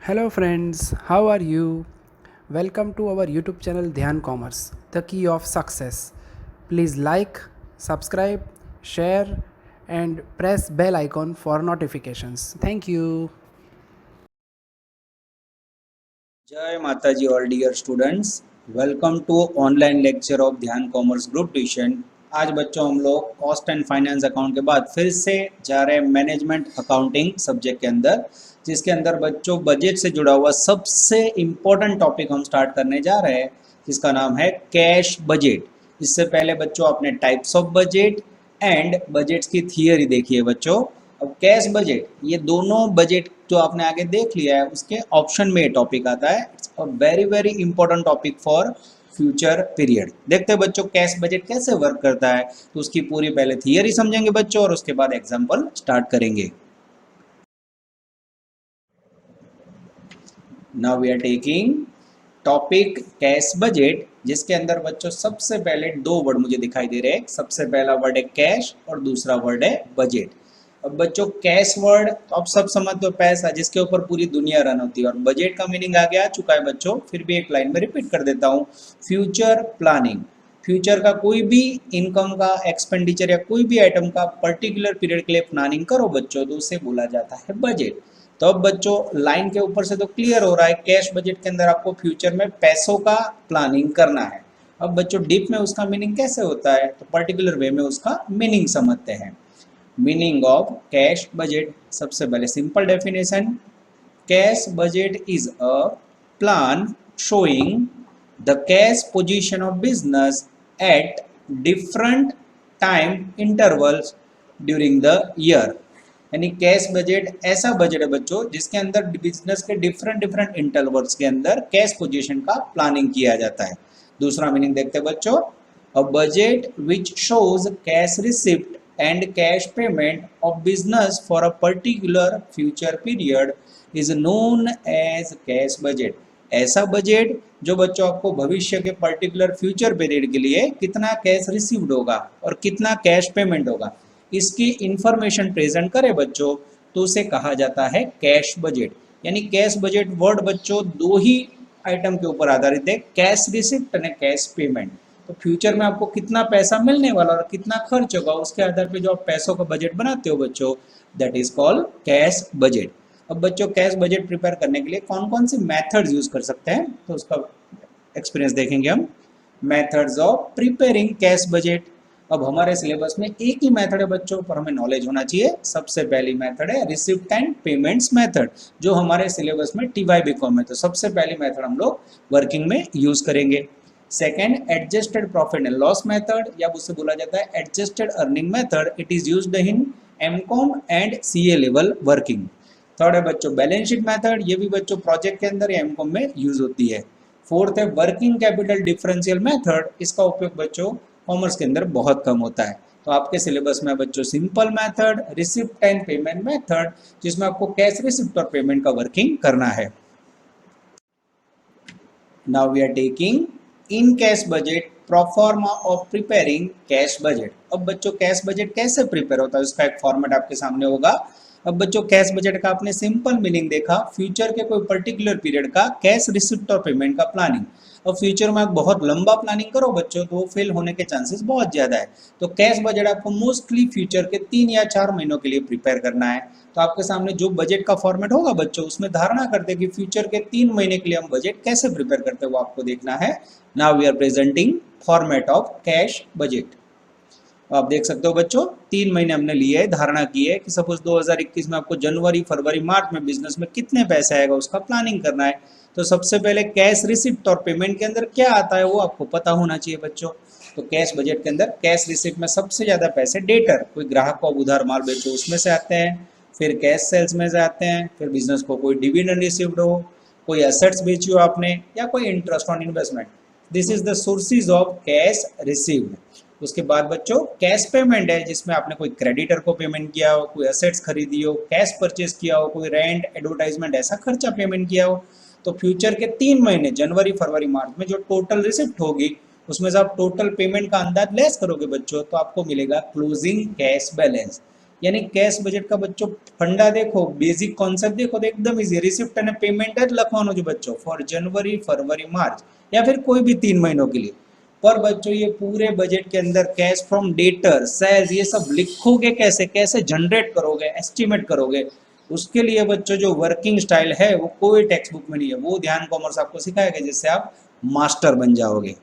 Hello friends, how are you? Welcome to our YouTube channel Dhyan Commerce, the key of success. Please like, subscribe, share and press bell icon for notifications. Thank you. जय माता जी all dear students, welcome to online lecture of Dhyan commerce group tuition. आज बच्चों हम लोग cost and finance account के बाद फिर से जा रहे हैं मैनेजमेंट अकाउंटिंग सब्जेक्ट के अंदर, जिसके अंदर बच्चों बजट से जुड़ा हुआ सबसे इम्पोर्टेंट टॉपिक हम स्टार्ट करने जा रहे हैं, जिसका नाम है कैश बजट। इससे पहले बच्चों आपने types of budget and budgets की थियरी देखी है बच्चों। अब कैश बजट, ये दोनों बजट जो आपने आगे देख लिया है उसके ऑप्शन में ये टॉपिक आता है। It's a very very important topic for future period. देखते हैं बच्चों कैश बजट कैसे वर्क करता है, तो उसकी पूरी पहले थियरी समझेंगे बच्चों और उसके बाद एग्जांपल स्टार्ट करेंगे। Now we are taking topic cash budget, जिसके अंदर बच्चों सबसे पहले दो वर्ड मुझे दिखाई दे रहे हैं। सबसे पहला वर्ड है कैश और दूसरा वर्ड है बजट। अब बच्चों कैश वर्ड तो आप सब समझते हो, पैसा जिसके ऊपर पूरी दुनिया रन होती है, और बजट का मीनिंग आगे आ चुका है बच्चों, फिर भी एक लाइन में रिपीट कर देता हूँ। फ्यूचर प्लानिंग, फ्यूचर का कोई भी इनकम का एक्सपेंडिचर या कोई भी आइटम का पर्टिकुलर पीरियड के लिए प्लानिंग करो बच्चों, तो उसे बोला जाता है बजट। तो अब बच्चों लाइन के ऊपर से तो क्लियर हो रहा है, कैश बजट के अंदर आपको फ्यूचर में पैसों का प्लानिंग करना है। अब बच्चों डीप में उसका मीनिंग कैसे होता है, तो पर्टिकुलर वे में उसका मीनिंग समझते हैं। मीनिंग ऑफ कैश बजट, सबसे पहले simple definition, cash budget is a plan showing the cash position of business at different time intervals during the year. यानी कैश बजट ऐसा बजट है बच्चों जिसके अंदर बिजनेस के डिफरेंट डिफरेंट इंटरवल्स के अंदर कैश पोजीशन का प्लानिंग किया जाता है। दूसरा मीनिंग देखते हैं बच्चों, a budget which shows cash receipt and cash payment of business for a particular future period is known as cash budget। ऐसा बजट जो बच्चों आपको भविष्य के पर्टिकुलर फ्यूचर पीरियड के लिए कितना कैश रिसीव्ड होगा और कितना कैश पेमेंट होगा, इसकी इंफॉर्मेशन प्रेजेंट करे बच्चों, तो उसे कहा जाता है कैश बजट। यानी कैश बजट वर्ड बच्चों दो ही आइटम के ऊपर आधारित है, कैश रिसिप्ट और कैश पेमेंट। तो फ्यूचर में आपको कितना पैसा मिलने वाला और कितना खर्च होगा, उसके आधार पे जो आप पैसों का बजट बनाते हो बच्चों, that is called cash budget. अब बच्चों कैश बजट प्रिपेयर करने के लिए कौन कौन सी मेथड्स यूज कर सकते हैं, तो उसका एक्सपीरियंस देखेंगे हम। Methods of preparing cash budget, अब हमारे सिलेबस में एक ही मेथड है बच्चों, पर हमें नॉलेज होना चाहिए। सबसे पहली मेथड है रिसिप्ट एंड पेमेंट्स मेथड, जो हमारे सिलेबस में TY BCom है, तो सबसे पहली मेथड हम लोग वर्किंग में यूज करेंगे। Second adjusted profit and loss method, या उससे बोला जाता है adjusted earning method, it is used in MCOM and CA level working. Third है बच्चों बैलेंस शीट मेथड, ये भी बच्चों प्रोजेक्ट के अंदर या MCOM में यूज होती है। फोर्थ है वर्किंग कैपिटल डिफरेंशियल मेथड, इसका उपयोग बच्चों कॉमर्स के अंदर बहुत कम होता है। तो आपके सिलेबस में बच्चों simple method, receipt and payment method, जिसमें आपको कैश रिसिप्ट और पेमेंट का वर्किंग करना है। Now we are taking in cash budget proforma of preparing cash budget. अब बच्चों कैश बजट कैसे प्रिपेयर होता है, उसका एक फॉर्मेट आपके सामने होगा। अब बच्चों कैश बजट का आपने सिंपल मीनिंग देखा, फ्यूचर के कोई पर्टिकुलर पीरियड का कैश रिसिप्ट और पेमेंट का प्लानिंग। और फ्यूचर में आप बहुत लंबा प्लानिंग करो बच्चों, तो वो फेल होने के चांसेस बहुत ज़्यादा है। तो कैश बजट आपको मोस्टली फ्यूचर के 3 या 4 महीनों के लिए प्रिपेयर करना है। तो आपके सामने जो बजट का फॉर्मेट होगा बच्चों, उसमें धारणा करते हैं कि फ्यूचर के 3 महीने के लिए हम बजट कैसे प्रिपेयर करते हैं, वो आपको देखना है। Now we are presenting format of cash budget. आप देख सकते हो बच्चों 3 महीने हमने लिए है, धारणा की है कि सपोज 2021 में आपको जनवरी फरवरी मार्च में बिजनेस में कितने पैसे आएगा उसका प्लानिंग करना है। तो सबसे पहले कैश रिसिप्ट और पेमेंट के अंदर क्या आता है वो आपको पता होना चाहिए बच्चों। तो कैश बजट के अंदर कैश रिसिप्ट में सबसे ज़्यादा पैसे डेटर, कोई ग्राहक को उधार माल बेचो उसमें से आते हैं, फिर कैश सेल्स में से आते हैं, फिर बिजनेस को कोई डिविडेंड रिसीव्ड हो, कोई एसेट्स बेची हो आपने, या कोई interest on investment, this is the sources of cash received. उसके बाद बच्चों कैश पेमेंट है, जिसमें आपने कोई क्रेडिटर को पेमेंट किया हो, कोई एसेट्स खरीदी हो, कैश परचेज किया हो, कोई रेंट एडवर्टाइजमेंट ऐसा खर्चा पेमेंट किया हो। तो फ्यूचर के 3 महीने जनवरी फरवरी मार्च में जो टोटल रिसिप्ट होगी, उसमें से आप टोटल पेमेंट का अंदाज लेस करोगे बच्चों, तो आपको मिलेगा क्लोजिंग कैश बैलेंस। यानी कैश बजेट का बच्चों फंडा देखो, बेसिक कॉन्सेप्ट देखो तो एकदम इजी। रिसिप्ट અને પેમેન્ટ જ લખવાનું છે બચ્ચો ફોર जनवरी फरवरी मार्च या फिर कोई भी 3 महीनों के लिए। पर बच्चों ये पूरे बजट के अंदर कैश फ्रॉम डेटर सेल्स ये सब लिखोगे कैसे, कैसे जनरेट करोगे, एस्टिमेट करोगे, उसके लिए बच्चों जो वर्किंग स्टाइल है वो कोई टेक्स्ट बुक में नहीं है, वो ध्यान कॉमर्स आपको सिखाएगा, जिससे आप मास्टर बन जाओगे।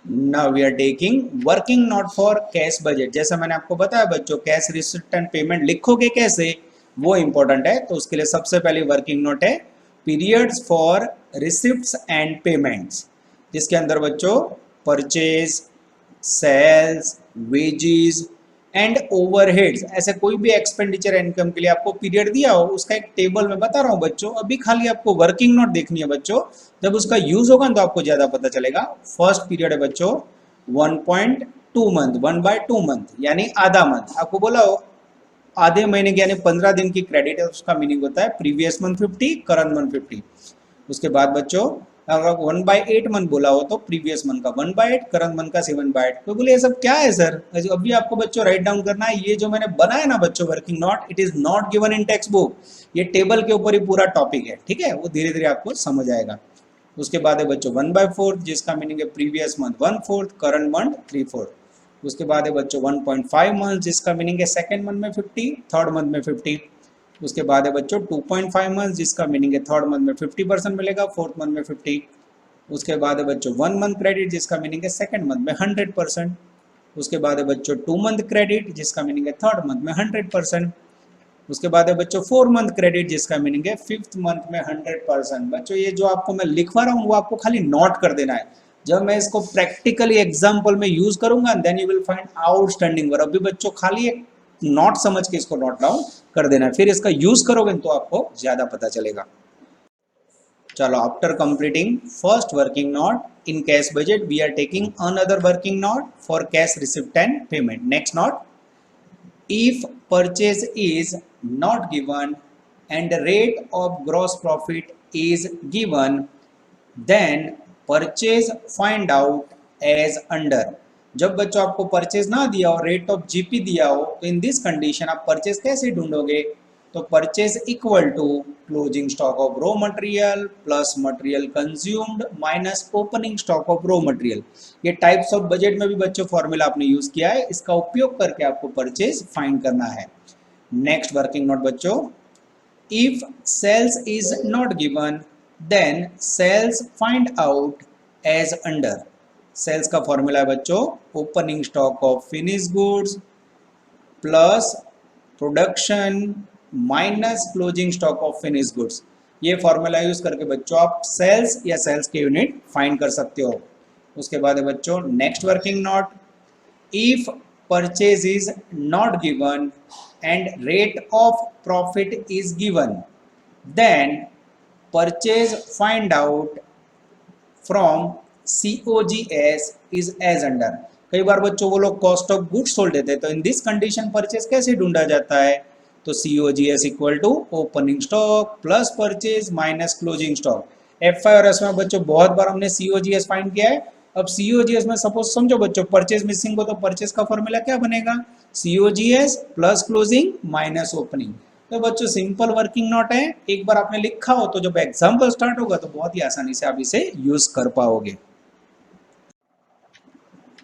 Now we are taking working note for cash budget. जैसा मैंने आपको बताया बच्चों, कैश रिसिप्ट एंड पेमेंट लिखोगे कैसे वो इंपॉर्टेंट है। तो उसके लिए सबसे पहले वर्किंग नोट है periods for receipts and payments, जिसके अंदर बच्चों purchase, sales, wages and overheads, ऐसे कोई भी एक्सपेंडिचर इनकम के लिए आपको पीरियड दिया हो उसका एक टेबल में बता रहा हूँ बच्चों। अभी खाली आपको वर्किंग नोट देखनी है बच्चों, जब उसका यूज होगा तो आपको ज्यादा पता चलेगा। फर्स्ट पीरियड है बच्चों 1.2 मंथ, 1/2 मंथ यानी आधा मंथ। आपको बोला हो आधे महीने की यानी 15 दिन की क्रेडिट है, उसका मीनिंग होता है प्रीवियस मंथ 50, करंट मंथ 50। उसके बाद बच्चों अगर 1/8 मंथ बोला हो तो प्रीवियस मंथ का 1/8, करंट मंथ का 7/8। तो बोले ये सब क्या है सर, अभी आपको बच्चों राइट डाउन करना है। ये जो मैंने बनाया ना बच्चों working note, it is not given in text book, ये टेबल के ऊपर ही पूरा टॉपिक है, ठीक है, वो धीरे धीरे आपको समझ आएगा। उसके बाद है बच्चों 1/4 जिसका मीनिंग है प्रीवियस मंथ 1/4, करंट मंथ 3/4। उसके बाद है बच्चों 1.5 मंथ जिसका मीनिंग है सेकेंड मंथ में 50, थर्ड मंथ में 50। उसके बाद है बच्चों 2.5 मंथ जिसका मीनिंग है थर्ड मंथ में 50% मिलेगा, फोर्थ मंथ में 50। उसके बाद है बच्चों 1 मंथ क्रेडिट जिसका मीनिंग है सेकेंड मंथ में 100%। उसके बाद है बच्चों 2 मंथ क्रेडिट जिसका मीनिंग है थर्ड मंथ में 100%। उसके बाद है बच्चों 4 मंथ क्रेडिट जिसका मीनिंग है फिफ्थ मंथ में 100%। बच्चों ये जो आपको मैं लिखवा रहा हूँ वो आपको खाली नोट कर देना है, जब मैं इसको प्रैक्टिकली एग्जाम्पल में यूज करूंगा then you will find outstanding work. अभी बच्चों खाली एक नोट समझ के इसको नोट डाउन कर देना है, फिर इसका यूज करोगे तो आपको ज्यादा पता चलेगा। चलो after completing first working note in cash budget we are taking another working note for cash receipt and payment. Next note, if purchase is not given and rate of gross profit is given then purchase find out as under। जब बच्चों आपको purchase ना दिया हो, rate of GP दिया हो, तो in this condition आप परचेज कैसे ढूंढोगे? तो purchase equal to closing stock of raw material plus material consumed minus opening stock of raw material. ये टाइप्स ऑफ बजट में भी बच्चों फॉर्मूला आपने यूज किया है, इसका उपयोग करके आपको परचेज फाइंड करना है। नेक्स्ट वर्किंग नोट बच्चों, if sales is not given then sales find out as under. Sales का फॉर्मूला है बच्चों opening stock of finish goods plus production minus closing stock of finish goods. ये formula use करके बच्चों आप sales या sales के यूनिट फाइंड कर सकते हो। उसके बाद है बच्चों next working note, if purchase is not given and rate of profit is given then purchase find out from COGS is as under. कई बार बच्चों वो लोग कॉस्ट ऑफ गुड्स सोल्ड देते हैं, तो इन दिस कंडीशन परचेज कैसे ढूंढा जाता है? तो COGS equal to opening stock plus purchase minus closing stock. F5 और S में बच्चों बहुत बार हमने COGS फाइंड किया है। अब COGS में सपोज समझो बच्चों परचेज मिसिंग हो तो परचेज का फॉर्मूला क्या बनेगा? COGS plus closing minus opening. तो बच्चों सिंपल वर्किंग नोट है, एक बार आपने लिखा हो तो जब एग्जाम्पल स्टार्ट होगा तो बहुत ही आसानी से आप इसे यूज कर पाओगे।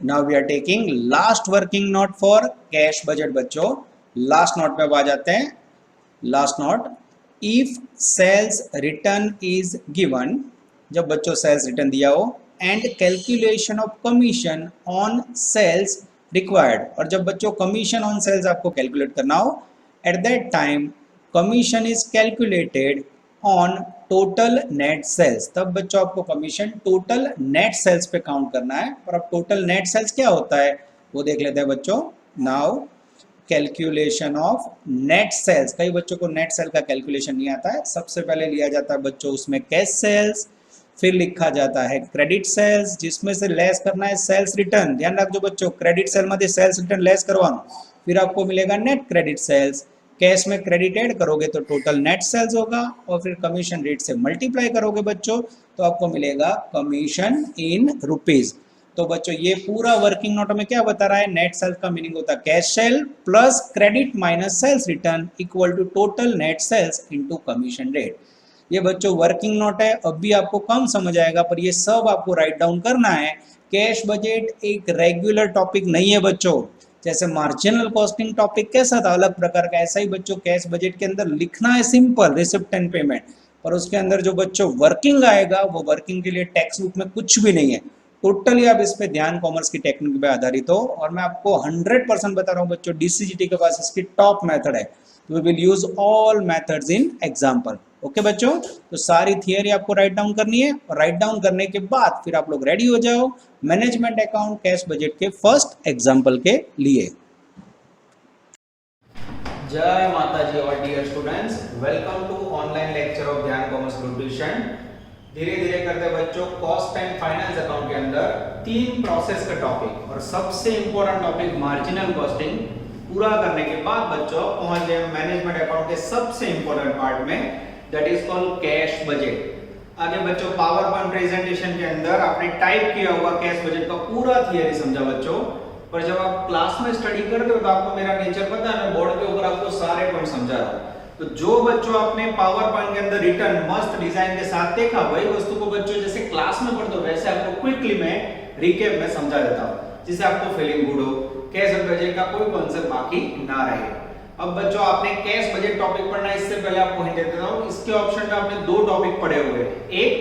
Now we are taking last working note for cash budget बच्चों। लास्ट नोट पे आ जाते हैं। Last note, if sales return is given, जब बच्चों सेल्स रिटर्न दिया हो, and calculation of commission on sales required, और जब बच्चों कमीशन ऑन सेल्स आपको कैलकुलेट करना हो, at that time commission is calculated on total net sales. तब बच्चों आपको कमीशन टोटल नेट सेल्स पे काउंट करना है। और अब टोटल नेट सेल्स क्या होता है वो देख लेते हैं बच्चों। Now calculation of net sales, कई बच्चों को नेट सेल का कैलकुलेशन नहीं आता है। सबसे पहले लिया जाता है बच्चों उसमें कैश सेल्स, फिर लिखा जाता है क्रेडिट सेल्स जिसमें से लेस करना है सेल्स रिटर्न। ध्यान रखो बच्चों क्रेडिट सेल मध्ये सेल्स रिटर्न लेस करवाना, फिर आपको मिलेगा नेट क्रेडिट सेल्स। कैश में क्रेडिट ऐड करोगे तो टोटल नेट सेल्स होगा, और फिर कमीशन रेट से मल्टीप्लाई करोगे बच्चों तो आपको मिलेगा कमीशन इन रुपीज। तो बच्चों ये पूरा वर्किंग नोट में क्या बता रहा है, नेट सेल्स का मीनिंग होता है cash sale plus credit minus sales return equal to total net sales into commission rate. ये बच्चों वर्किंग नोट है, अब भी आपको कम समझ आएगा पर ये सब आपको राइट डाउन करना है। कैश बजट एक रेगुलर टॉपिक नहीं है बच्चों, जैसे मार्जिनल कॉस्टिंग टॉपिक कैसा था अलग प्रकार का, ऐसा ही बच्चों कैश बजट के अंदर लिखना है सिंपल रिसिप्ट एंड पेमेंट, पर उसके अंदर जो बच्चों वर्किंग आएगा वो वर्किंग के लिए टेक्स्ट बुक में कुछ भी नहीं है। टोटली आप इस पे ध्यान कॉमर्स की टेक्निक पे आधारित हो, और मैं आपको 100% बता रहा हूँ बच्चों, डीसीजीटी के पास इसकी टॉप मेथड है। We will use all methods in example. Okay बच्चों, तो सारी थियरी आपको राइट डाउन करनी है, और राइट डाउन करने के बाद फिर आप लोग रेडी हो जाओ मैनेजमेंट अकाउंट कैश बजट के फर्स्ट एग्जाम्पल के लिए। जय माता जी और dear students, welcome to online lecture of Dhyan commerce group tuition. धीरे धीरे करते बच्चों कॉस्ट एंड फाइनेंस अकाउंट के अंदर 3 प्रोसेस का टॉपिक और सबसे इंपॉर्टेंट टॉपिक मार्जिनल कॉस्टिंग पूरा करने के बाद बच्चों पहुंच गए मैनेजमेंट अकाउंट के सबसे इंपॉर्टेंट पार्ट में, that is called cash budget. आगे बच्चों पावर पॉइंट प्रेजेंटेशन के अंदर आपने टाइप किया हुआ कैश बजट का पूरा थियरी समझा बच्चों, पर जब आप क्लास में स्टडी करते हो तो आपको मेरा नेचर पता है, मैं बोर्ड के ऊपर आपको सारे पॉइंट समझा रहा हूं। तो जो बच्चों आपने पावर पॉइंट के अंदर रिटर्न मस्त डिजाइन के साथ देखा, वही वस्तु को बच्चों जैसे क्लास में पढ़ते हो वैसे आपको क्विकली मैं रिकैप में समझा देता हूं, जिससे आपको फीलिंग गुड हो, कैश बजट का कोई कॉन्सेप्ट बाकी ना रहे। अब बच्चों आपने कैश बजट टॉपिक पढ़ना है, इससे पहले आपको हिंट देता हूं, इसके ऑप्शन में आपने 2 टॉपिक पढ़े हुए हैं। एक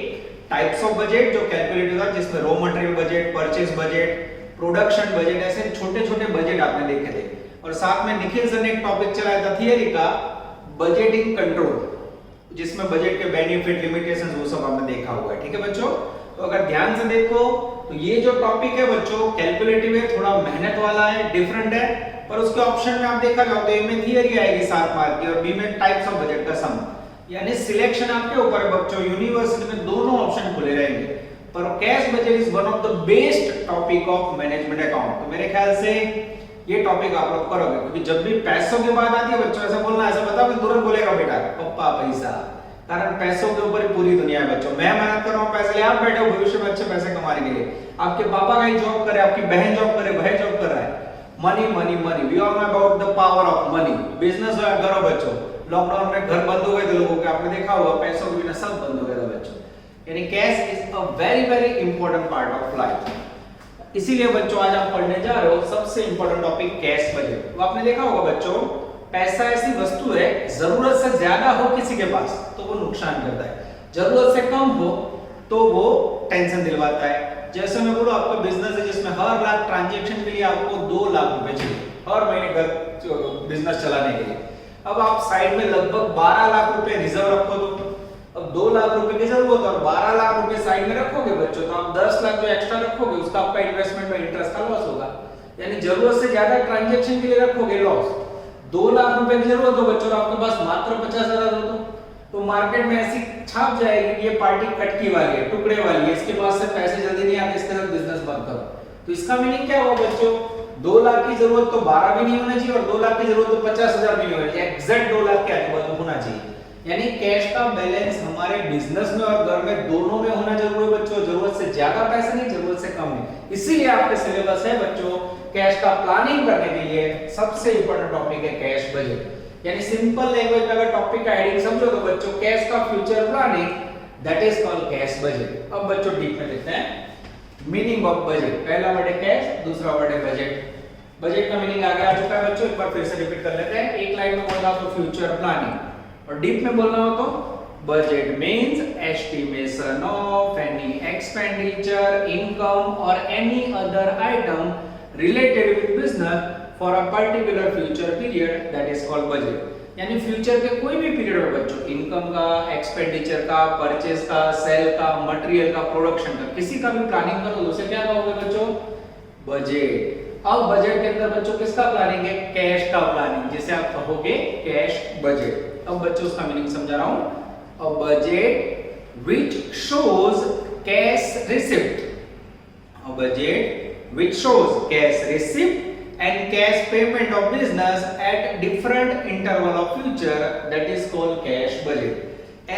टाइप्स ऑफ बजट जो कैलकुलेट था, जिसमें raw material budget, purchase budget, production budget, ऐसे छोटे छोटे बजट आपने देखे थे। और साथ में निखिल सर ने एक टॉपिक चलाया था थियरी का, बजटिंग कंट्रोल, जिसमें बजट के बेनिफिट लिमिटेशंस वो सब आपने देखा हुआ है। ठीक है बच्चों, तो अगर ध्यान से देखो तो ये जो टॉपिक है बच्चों कैलकुलेटिव है, थोड़ा मेहनत वाला है, डिफरेंट है, पर उसके ऑप्शन में आप देखा जाओ तो ए में थियरी आएगी 7 मार्क की और बी में टाइप्स ऑफ बजट का सम, यानी सिलेक्शन आपके ऊपर है बच्चों। यूनिवर्सिटी में दोनों ऑप्शन खुले रहेंगे, पर cash budget is one of the best topic of management account. तो मेरे ख्याल से ये टॉपिक आप लोग करोगे, क्योंकि जब भी पैसों की बात आती है बच्चों, ऐसा बोलना ऐसा बताओ कि तुरंत बोलेगा बेटा पप्पा पैसा, कारण पैसों के ऊपर पूरी दुनिया है बच्चों। मैं मेहनत कर रहा हूं पैसे लिए, आप बैठे हो भविष्य में अच्छे पैसे कमाने के लिए, आपके पापा का ही जॉब करे, आपकी बहन जॉब करे, भाई जॉब कर रहा है, money money money, we all know about the power of money. Business हो या करो बच्चों, लॉकडाउन में घर बंद हो गए थे लोगों के, आपने देखा होगा पैसों के बिना सब बंद हो गया था बच्चों, यानी cash is a very very important part of life. इसीलिए बच्चों आज आप पढ़ने जा रहे हो सबसे इंपॉर्टेंट टॉपिक कैश बजट। तो आपने देखा होगा बच्चों, पैसा ऐसी वस्तु है, जरूरत से ज्यादा हो किसी के पास तो वो नुकसान करता है, जरूरत से कम हो तो वो टेंशन दिलवाता है। जैसे मैं बोलूं आपका बिजनेस है जिसमें हर लाख ट्रांजैक्शन के लिए आपको 2 लाख रुपए चाहिए हर महीने बिजनेस चलाने के लिए। अब आप साइड में लगभग 12 लाख रुपए रिजर्व रखो, तो अब 2 लाख रुपए की जरूरत और 12 लाख रुपए साइड में रखोगे बच्चों, तो आप 10 लाख जो एक्स्ट्रा रखोगे उसका आपका इन्वेस्टमेंट में इंटरेस्ट का लॉस होगा, यानी जरूरत से ज्यादा ट्रांजैक्शन के लिए रखोगे लॉस। 2 लाख रुपए की जरूरत हो बच्चों, आपके पास मात्र 50,000 हो तो मार्केट में ऐसी छाप जाएगी कि ये पार्टी कटकी वाली है, टुकड़े वाली है, इसके पास से पैसे जल्दी नहीं आते, इसके साथ बिजनेस बंद करो। तो इसका मीनिंग क्या हुआ बच्चों, 2 लाख की जरूरत तो 12 भी नहीं होना चाहिए और 2 लाख की जरूरत तो 50,000 भी नहीं होना चाहिए, एग्जैक्ट 2 लाख के आजू-बाजू होना चाहिए। यानी कैश का बैलेंस हमारे बिजनेस में और घर में दोनों में होना जरूरी है बच्चों, जरूरत से ज्यादा पैसे नहीं, जरूरत से कम नहीं। इसीलिए आपके सिलेबस है बच्चों कैश का प्लानिंग करने के लिए सबसे इंपॉर्टेंट टॉपिक है कैश बजट। यानी सिंपल लैंग्वेज में अगर टॉपिक का हेडिंग समझो तो बच्चों कैश का future planning, that is called cash budget. अब बच्चों डीप में देखते हैं मीनिंग ऑफ बजट। पहला वर्ड है कैश, दूसरा वर्ड है बजट। बजट का मीनिंग आगे आ चुका है बच्चों, एक बार फिर से रिपीट कर लेते हैं। एक लाइन में बोलना तो फ्यूचर प्लानिंग, और डीप में बोलना हो तो budget means estimation of any expenditure, income और any other item related with business for a particular future period, that is called budget. यानी फ्यूचर के कोई भी पीरियड में बच्चों, इनकम का, एक्सपेंडिचर का, परचेज का, सेल का, मटेरियल का, प्रोडक्शन का, किसी का भी प्लानिंग करो तो उसे क्या कहोगे बच्चों, बजट। अब बजट के अंदर बच्चों किसका प्लानिंग है, कैश का प्लानिंग, जिसे आप कहोगे कैश बजट। अब बच्चों उसका मीनिंग समझा रहा हूं। A budget which shows cash receipt, a budget which shows cash receipt and cash payment of business at different interval of future, that is called cash budget।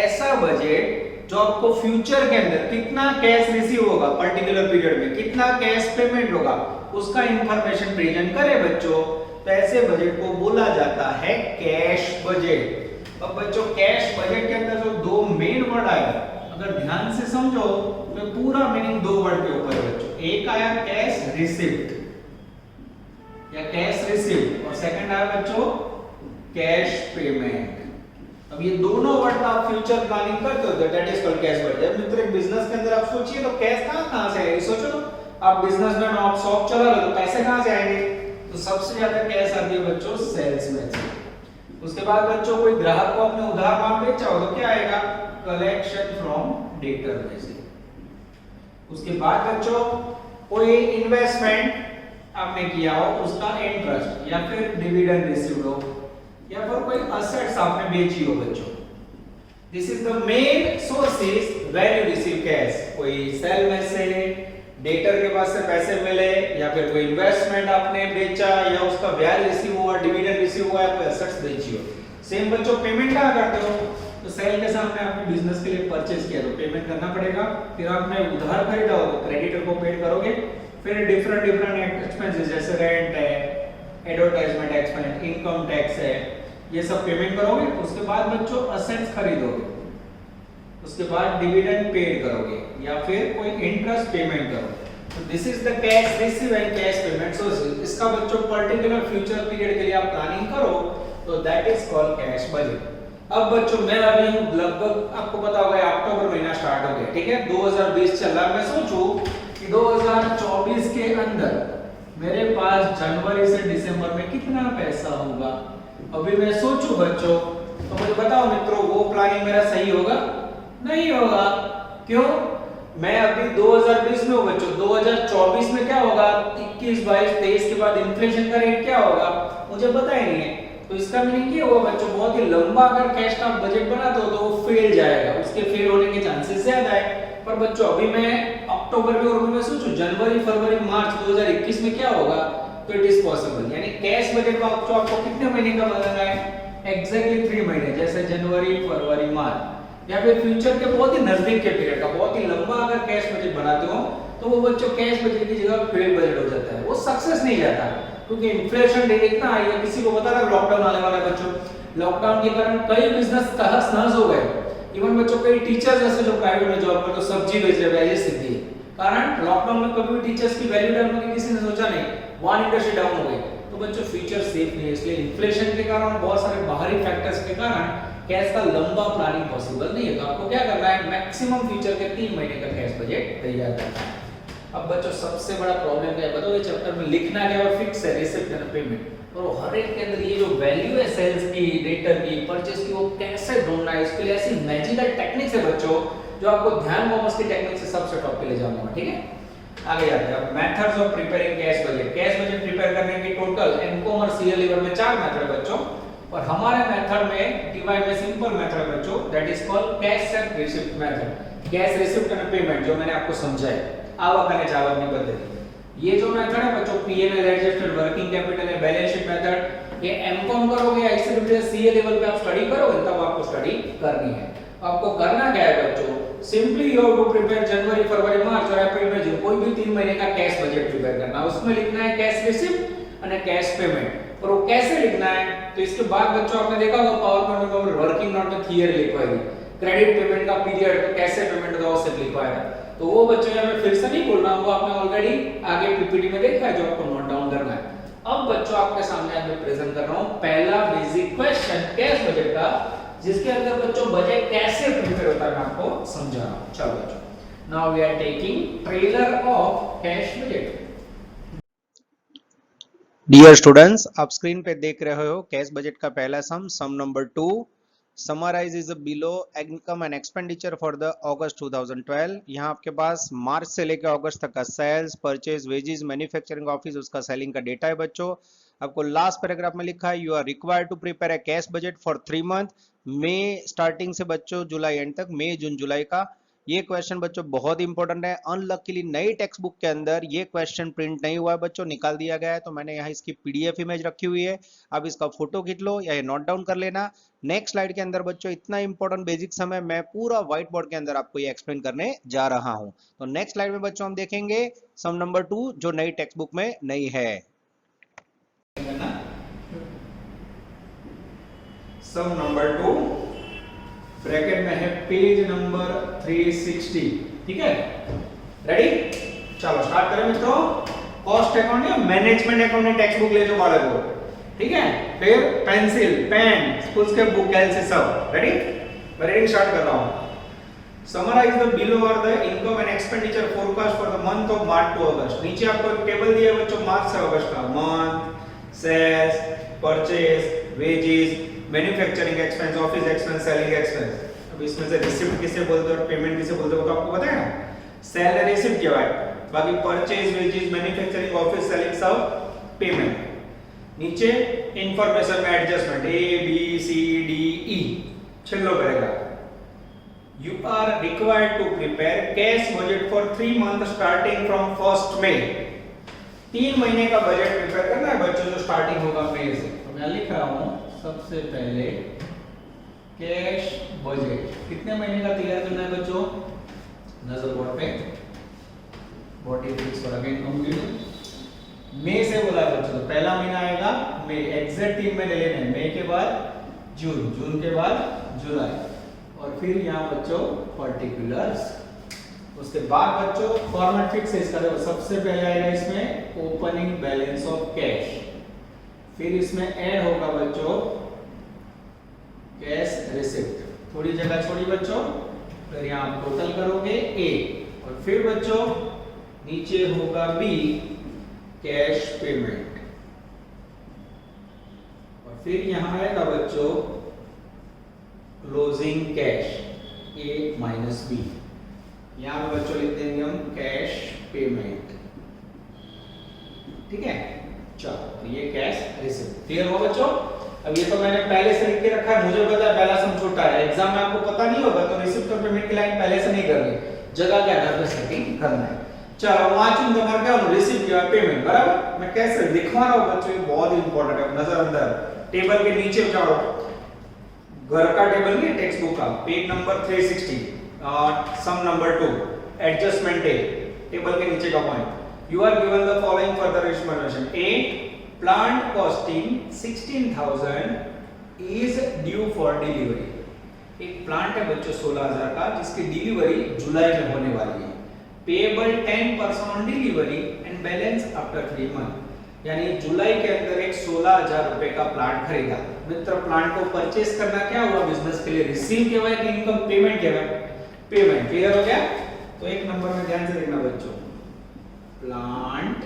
ऐसा बजट जो आपको future के अंदर कितना कैश रिसीव होगा particular period में, कितना cash payment होगा, उसका इंफॉर्मेशन प्रेजेंट करे बच्चों, तो ऐसे बजट को बोला जाता है कैश बजट। अब बच्चों कैश बजट के अंदर जो दो मेन वर्ड आए, अगर ध्यान से समझो तो पूरा मीनिंग दो वर्ड के ऊपर है बच्चों। एक आया कैश रिसिप्ट या कैश रिसिप्ट और सेकंड आया बच्चों कैश पेमेंट। अब ये दोनों वर्ड आप फ्यूचर प्लानिंग करते हो that is called cash budget. मित्र एक बिजनेस के अंदर आप सोचिए तो कैश कहां से आएगी, सोचो आप बिजनेसमैन आप शॉप चला रहे हो तो पैसे कहां से आएंगे, तो सबसे ज्यादा कैश आती है बच्चों सेल्स में से। उसके बाद बच्चों कोई ग्राहक को अपने उधार माल बेचा हो तो क्या आएगा, कलेक्शन फ्रॉम डेटर में से। उसके बाद बच्चों कोई इन्वेस्टमेंट आपने किया हो उसका इंटरेस्ट या फिर डिविडेंड रिसीव्ड हो या फिर कोई असेट्स आपने बेची हो बच्चों। This is the main sources where you receive cash. कोई सेल में से, डेटर के पास से पैसे मिले या फिर कोई इन्वेस्टमेंट आपने बेचा या उसका ब्याज रिसीव हुआ, डिविडेंड रिसीव हुआ या कोई असेट्स बेची हो। सेम बच्चों पेमेंट क्या करते हो, तो सेल के सामने आपने बिजनेस के लिए परचेज किया तो पेमेंट करना पड़ेगा, फिर आपने उधार खरीदा हो तो क्रेडिटर को पेड करोगे, फिर डिफरेंट एक्सपेंसेस जैसे रेंट है, एडवर्टाइजमेंट एक्सपेंस, इनकम टैक्स है, ये सब पेमेंट करोगे। उसके बाद बच्चों असेट्स खरीदोगे, उसके बाद डिविडेंड पेड करोगे या फिर कोई इंटरेस्ट पेमेंट करोगे। तो this is the cash receive and cash payment sources. इसका बच्चों पर्टिकुलर फ्यूचर पीरियड के लिए आप प्लानिंग करो तो that is called cash budget. अब बच्चों मैं अभी लगभग आपको पता होगा अक्टूबर महीना स्टार्ट हो गया, ठीक है, 2020 चल रहा है। मैं सोचूं कि 2024 के अंदर मेरे पास जनवरी से दिसंबर में कितना पैसा होगा। अभी मैं सोचूं बच्चों तो मुझे बताओ मित्रों वो प्लानिंग मेरा सही होगा, नहीं होगा। क्यों, मैं अभी 2020 में हूं बच्चों, 2024 में क्या होगा, 21, 22, 23 के बाद इन्फ्लेशन का रेट क्या होगा मुझे पता ही नहीं है। तो इसका मीनिंग ये होगा बच्चों बहुत ही लंबा अगर कैश का बजट बनाते हो तो वो फेल जाएगा, उसके फेल होने के चांसेस ज्यादा है। पर बच्चों अभी मैं अक्टूबर में और मैं सोचूं जनवरी, फरवरी, मार्च 2021 में क्या होगा, तो इट इज पॉसिबल। यानी कैश बजट का आपको कितने महीने का बनाना है, एग्जैक्टली 3 महीने, जैसे जनवरी, फरवरी, मार्च, या फिर फ्यूचर के बहुत ही नजदीक के पीरियड का बहुत ही लंबा अगर कैश बजट बनाते हो तो वो बच्चों कैश बजट की जगह फेल बजट हो जाता है, वो सक्सेस नहीं जाता। क्योंकि इन्फ्लेशन रेट इतना हाई है, किसी को पता था लॉकडाउन आने वाला है बच्चों, लॉकडाउन के कारण कई बिजनेस तहस नहस हो गए। इवन बच्चों कई टीचर्स जैसे जो प्राइवेट में जॉब करते, तो सब्जी बेच रहे हैं, ये स्थिति है। कारण लॉकडाउन में कभी भी टीचर्स की वैल्यू डाउन होगी किसी ने सोचा नहीं, वन इंडस्ट्री डाउन हो गई, तो बच्चों फ्यूचर सेफ नहीं है। इसलिए इन्फ्लेशन के कारण बहुत सारे बाहरी फैक्टर्स के कारण कैश का लंबा प्लानिंग पॉसिबल नहीं है। तो आपको क्या करना है, मैक्सिमम फ्यूचर के 3 महीने का कैश बजट तैयार करना है। अब बच्चों सबसे बड़ा प्रॉब्लम क्या है बताओ, ये चैप्टर में लिखना क्या है, फिक्स है रिसिप्ट एंड पेमेंट, और हर एक के अंदर ये जो वैल्यू है सेल्स की, डेटर की, परचेज की, वो कैसे ढूंढना है, इसके लिए ऐसी मैजिकल टेक्निक्स है बच्चों जो आपको ध्यान कॉमर्स की टेक्निक से सबसे टॉप पे ले जाऊंगा, ठीक है। आगे जाते हैं methods of preparing cash budget. Cash budget prepare करने के total in commerce CL level में 4 मेथड बच्चों, और हमारे मेथड में टीवाई में सिंपल मेथड बच्चों that is called cash and receipt method, cash receipt and payment, जो मैंने आपको समझाया आवक અને जावकની पद्धति। ये जो मेथड है बच्चों पीएनएल एडजस्टेड वर्किंग कैपिटल है, बैलेंस शीट मेथड, ये एमकॉम करोगे ऐसे भी सीए लेवल पे आप स्टडी करोगे तब आपको स्टडी करनी है। आपको करना क्या है बच्चों, simply you have to prepare January, February, March और अप्रैल में जो कोई भी 3 महीने का कैश बजट प्रिपेयर करना है। उसमें लिखना है कैश रिसिप्ट और कैश पेमेंट। और वो कैसे लिखना है, तो इसके बाद बच्चों आपने देखा होगा पावर पॉइंट में वर्किंग नोट में थियरी लिखवाई थी, क्रेडिट पेमेंट का पीरियड तो कैसे पेमेंट होगा वो सब लिखवाया था। तो वो बच्चों मैं फिर से नहीं बोल रहा हूं, वो आपने ऑलरेडी आगे पीपीटी में देखा है जो आपको नोट डाउन करना है। अब बच्चों आपके सामने आज मैं प्रेजेंट कर रहा हूं पहला बेसिक क्वेश्चन कैश बजट का, जिसके अंदर बच्चों बजट कैसे प्रिपेयर होता है मैं आपको समझा रहा हूं। चलो बच्चों now we are taking trailer of cash budget. Dear students, आप स्क्रीन पे देख रहे हो कैश बजट का पहला sum number 2 summarise below income and expenditure for the August 2012। यहाँ आपके पास मार्च से लेकर अगस्त तक का sales, purchase, wages, manufacturing office उसका सेलिंग का डेटा है बच्चों। आपको लास्ट पैराग्राफ में लिखा है you are required to prepare a cash budget for 3 month, मई स्टार्टिंग से बच्चों जुलाई एंड तक, मई जून जुलाई का ये क्वेश्चन बच्चों बहुत इंपॉर्टेंट है। अनलकीली नई टेक्स्ट बुक के अंदर ये क्वेश्चन प्रिंट नहीं हुआ है बच्चों, निकाल दिया गया है, तो मैंने यहाँ इसकी पीडीएफ इमेज रखी हुई है। अब इसका फोटो खींच लो या ये नोट डाउन कर लेना। नेक्स्ट स्लाइड के अंदर बच्चों इतना इंपॉर्टेंट बेसिक समय मैं पूरा व्हाइट बोर्ड के अंदर आपको ये एक्सप्लेन करने जा रहा हूँ। तो नेक्स्ट स्लाइड में बच्चों हम देखेंगे सम नंबर 2 जो नई टेक्स्ट बुक में नहीं है। सम नंबर 2 ब्रैकेट में है पेज नंबर 360। ठीक है, रेडी? चलो स्टार्ट करें मित्रों। कॉस्ट अकाउंट या मैनेजमेंट अकाउंट टेक्स्ट बुक ले जो बालक को, ठीक है? फिर पेंसिल, पेन, स्कूल के बुक कैलसी सब रेडी। मैं रीडिंग स्टार्ट कर रहा हूं। Summarise the below are the income and expenditure forecast for the month of March to August. नीचे आपको एक टेबल दिया है बच्चों मार्च से अगस्त का। Month, sales, purchase, wages, manufacturing expense, office expense, selling expense. अब इसमें से रिसिप्ट किसे बोलते हैं और पेमेंट किसे बोलते हैं वो तो आपको पता है ना। सेल रिसिप्ट क्या है, बाकी purchase, wages, manufacturing, office, selling सब पेमेंट। नीचे इंफॉर्मेशन में adjustment A B C D E छेल्लो पैराग्राफ। You are required to prepare cash budget for 3 months starting from 1st May। 3 महीने का बजट प्रिपेयर करना है बच्चों जो स्टार्टिंग होगा मई से। तो मैं लिख रहा हूं सबसे पहले कैश बजट कितने महीने का तैयार करना है बच्चों। नजर बोर्ड पे, बॉडी फिक्स पर अगेन कंप्लीट। मई से बोला है बच्चों, तो पहला महीना आएगा मई। एग्जैक्ट 3 महीने लेने हैं, मई के बाद जून, जून के बाद जुलाई, और फिर यहाँ बच्चों पर्टिकुलर्स। उसके बाद बच्चों फॉर्मेट फिक्स है इसका। देखो सबसे पहले आएगा इसमें ओपनिंग बैलेंस ऑफ कैश, फिर इसमें ऐड होगा बच्चों कैश रिसिप्ट। थोड़ी जगह छोड़ी बच्चों, फिर यहाँ टोटल करोगे ए, और फिर बच्चों नीचे होगा बी कैश पेमेंट, और फिर यहाँ आएगा बच्चों क्लोजिंग कैश ए माइनस बी। यहां पे बच्चों लिख देंगे हम कैश पेमेंट। ठीक है, चलो तो ये कैश रिसिप्ट क्लियर हो बच्चों। अब ये तो मैंने पहले से लिख के रखा है, मुझे पता है पहला सम छोटा है, एग्जाम में आपको पता नहीं होगा तो रिसिप्ट और पेमेंट की लाइन पहले से नहीं करनी, जगह के आधार पर सेटिंग करना है। चलो वाचन तुम्हारा क्या हो, रिसिप्ट या पेमेंट बराबर। मैं कैसे दिखवा रहा हूं बच्चों, ये बहुत इंपॉर्टेंट है। नजर अंदर टेबल के नीचे जाओ, घर का टेबल नहीं टेक्स्ट बुक का, page number 360 sum number 2 adjustment A, table के नीचे का point. You are given the following further information. A plant costing 16,000 is due for delivery. एक प्लांट है बच्चों 16,000 का जिसकी डिलीवरी जुलाई में होने वाली है। Payable 10% on delivery and balance after 3 month. यानी जुलाई के अंदर एक 16,000 रुपए का प्लांट खरीदा। मित्र प्लांट को परचेस करना क्या हुआ बिजनेस के लिए, रिसीव किया हुआ कि इनकम पेमेंट किया हुआ, पेमेंट। क्लियर हो गया। तो एक नंबर में ध्यान से देखना बच्चों, प्लांट